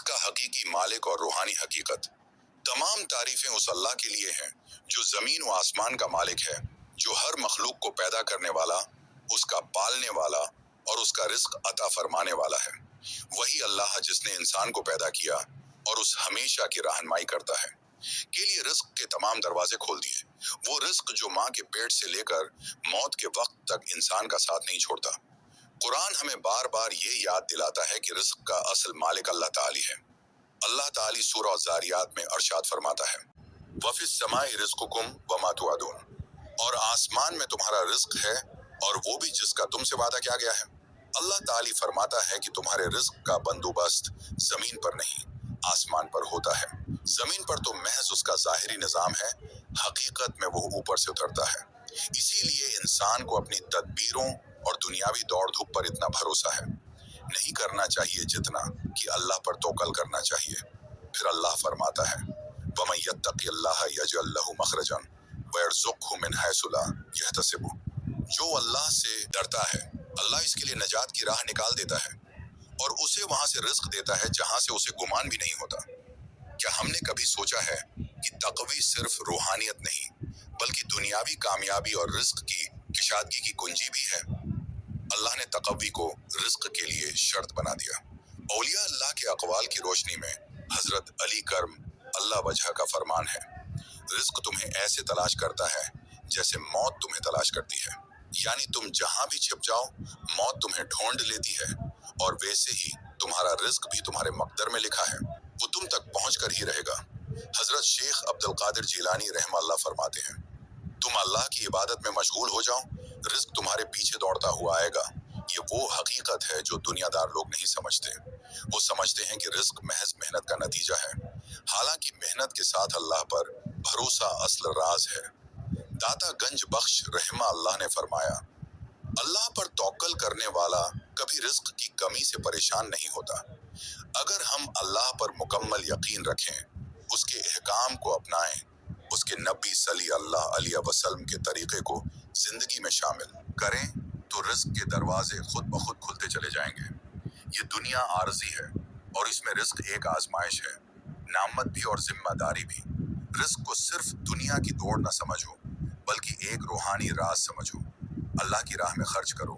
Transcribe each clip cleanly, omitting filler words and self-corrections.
کا حقیقی مالک اور روحانی حقیقت۔ تمام تعریفیں اس اللہ کے لیے ہیں جو زمین و آسمان کا مالک ہے، جو ہر مخلوق کو پیدا کرنے والا، اس کا پالنے والا اور اس کا رزق عطا فرمانے والا ہے۔ وہی اللہ جس نے انسان کو پیدا کیا اور اس ہمیشہ کی رہنمائی کرتا ہے کے لیے رزق کے تمام دروازے کھول دیے۔ وہ رزق جو ماں کے پیٹ سے لے کر موت کے وقت تک انسان کا ساتھ نہیں چھوڑتا۔ قرآن ہمیں بار بار یہ یاد دلاتا ہے کہ رزق کا اصل مالک اللہ تعالی ہے۔ اللہ تعالی سورہ الذاریات میں ارشاد فرماتا ہے، وَفِي السَّمَاءِ رِزْقُكُمْ وَمَا تُوعَدُونَ، اور آسمان میں تمہارا رزق ہے اور وہ بھی جس کا تم سے وعدہ کیا گیا ہے۔ اللہ تعالی فرماتا ہے کہ تمہارے رزق کا بندوبست زمین پر نہیں، آسمان پر ہوتا ہے۔ زمین پر تو محض اس کا ظاہری نظام ہے، حقیقت میں وہ اوپر سے اترتا ہے۔ اسی لیے انسان کو اپنی تدبیروں اور دنیاوی دوڑ دھوپ پر اتنا بھروسہ ہے نہیں کرنا چاہیے جتنا کہ اللہ پر توکل کرنا چاہیے۔ پھر اللہ فرماتا ہے، وَمَن يَتَّقِ اللَّهَ يَجْعَل لَّهُ مَخْرَجًا وَيَرْزُقْهُ مِنْ حَيْثُ لَا يَحْتَسِبُ، جو اللہ سے ڈرتا ہے اللہ اس کے لیے نجات کی راہ نکال دیتا ہے اور اسے وہاں سے رزق دیتا ہے جہاں سے اسے گمان بھی نہیں ہوتا۔ کیا ہم نے کبھی سوچا ہے کہ تقوی صرف روحانیت نہیں بلکہ دنیاوی کامیابی اور رزق کی کشادگی کی کنجی بھی ہے؟ اللہ نے تقوی کو رزق کے لیے شرط بنا دیا۔ اولیاء اللہ کے اقوال کی روشنی میں حضرت علی کرم اللہ وجہ کا فرمان ہے، رزق تمہیں ایسے تلاش کرتا ہے جیسے موت تمہیں تلاش کرتی ہے، یعنی تم جہاں بھی چھپ جاؤ موت تمہیں ڈھونڈ لیتی ہے، اور ویسے ہی تمہارا رزق بھی تمہارے مقدر میں لکھا ہے، وہ تم تک پہنچ کر ہی رہے گا۔ حضرت شیخ عبد القادر جیلانی رحمہ اللہ فرماتے ہیں، تم اللہ کی عبادت میں مشغول ہو جاؤ، رزق تمہارے پیچھے دوڑتا ہوا آئے گا۔ یہ وہ حقیقت ہے جو دنیا دار لوگ نہیں سمجھتے۔ وہ سمجھتے ہیں کہ رزق محض محنت کا نتیجہ ہے، حالانکہ محنت کے ساتھ اللہ پر بھروسہ اصل راز ہے۔ داتا گنج بخش رحمہ اللہ نے فرمایا، اللہ پر توکل کرنے والا کبھی رزق کی کمی سے پریشان نہیں ہوتا۔ اگر ہم اللہ پر مکمل یقین رکھیں، اس کے احکام کو اپنائیں، اس کے نبی صلی اللہ علیہ وسلم کے طریقے کو زندگی میں شامل کریں تو رزق کے دروازے خود بخود کھلتے چلے جائیں گے۔ یہ دنیا عارضی ہے اور اس میں رزق ایک آزمائش ہے، نعمت بھی اور ذمہ داری بھی۔ رزق کو صرف دنیا کی دوڑ نہ سمجھو بلکہ ایک روحانی راز سمجھو۔ اللہ کی راہ میں خرچ کرو،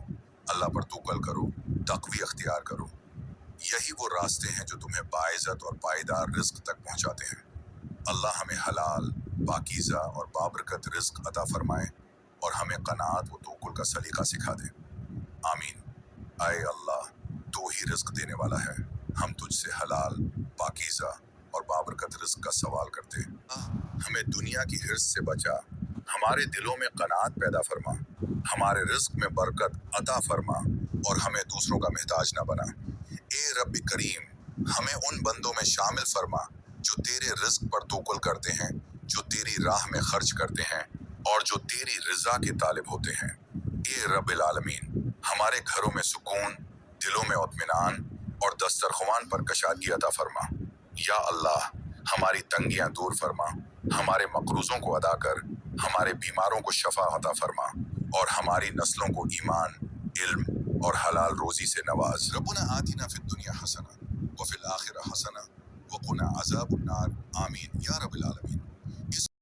اللہ پر توکل کرو، تقوی اختیار کرو۔ یہی وہ راستے ہیں جو تمہیں باعزت اور پائیدار رزق تک پہنچاتے ہیں۔ اللہ ہمیں حلال، پاکیزہ اور بابرکت رزق عطا فرمائے اور ہمیں قناعت و توکل کا سلیقہ سکھا دے۔ آمین۔ اے اللہ، تو ہی رزق دینے والا ہے، ہم تجھ سے حلال، پاکیزہ اور بابرکت رزق کا سوال کرتے ہیں۔ ہمیں دنیا کی حرص سے بچا، ہمارے دلوں میں قناعت پیدا فرما، ہمارے رزق میں برکت عطا فرما اور ہمیں دوسروں کا محتاج نہ بنا۔ اے رب کریم، ہمیں ان بندوں میں شامل فرما جو تیرے رزق پر توکل کرتے ہیں، جو تیری راہ میں خرچ کرتے ہیں اور جو تیری رضا کے طالب ہوتے ہیں۔ اے رب العالمین، ہمارے گھروں میں سکون، دلوں میں اطمینان اور دسترخوان پر کشادگی عطا فرما۔ یا اللہ، ہماری تنگیاں دور فرما، ہمارے مقروضوں کو ادا کر، ہمارے بیماروں کو شفا عطا فرما اور ہماری نسلوں کو ایمان، علم اور حلال روزی سے نواز۔ ربنا آتنا فی الدنیا حسنہ وفی الآخرہ حسنہ وقنا عذاب النار۔ آمین یا رب العالمین۔